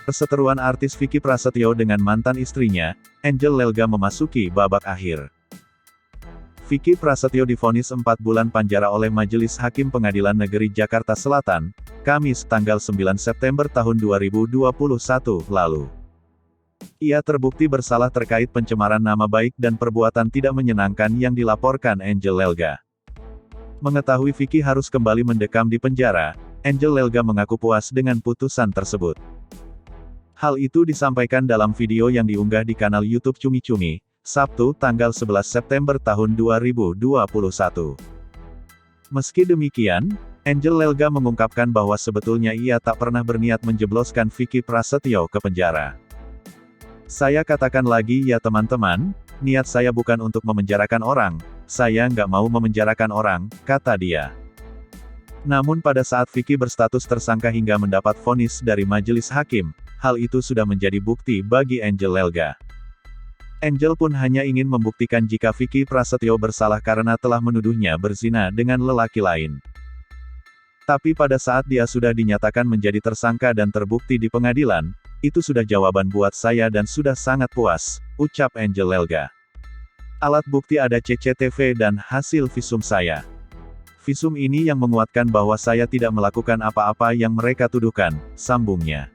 Perseteruan artis Vicky Prasetyo dengan mantan istrinya, Angel Lelga memasuki babak akhir. Vicky Prasetyo divonis 4 bulan penjara oleh Majelis Hakim Pengadilan Negeri Jakarta Selatan, Kamis tanggal 9 September tahun 2021 lalu. Ia terbukti bersalah terkait pencemaran nama baik dan perbuatan tidak menyenangkan yang dilaporkan Angel Lelga. Mengetahui Vicky harus kembali mendekam di penjara, Angel Lelga mengaku puas dengan putusan tersebut. Hal itu disampaikan dalam video yang diunggah di kanal YouTube Cumi Cumi, Sabtu tanggal 11 September tahun 2021. Meski demikian, Angel Lelga mengungkapkan bahwa sebetulnya ia tak pernah berniat menjebloskan Vicky Prasetyo ke penjara. Saya katakan lagi ya teman-teman, niat saya bukan untuk memenjarakan orang, saya nggak mau memenjarakan orang, kata dia. Namun pada saat Vicky berstatus tersangka hingga mendapat vonis dari majelis hakim, hal itu sudah menjadi bukti bagi Angel Lelga. Angel pun hanya ingin membuktikan jika Vicky Prasetyo bersalah karena telah menuduhnya berzina dengan lelaki lain. Tapi pada saat dia sudah dinyatakan menjadi tersangka dan terbukti di pengadilan, itu sudah jawaban buat saya dan sudah sangat puas, ucap Angel Lelga. Alat bukti ada CCTV dan hasil visum saya. Visum ini yang menguatkan bahwa saya tidak melakukan apa-apa yang mereka tuduhkan, sambungnya.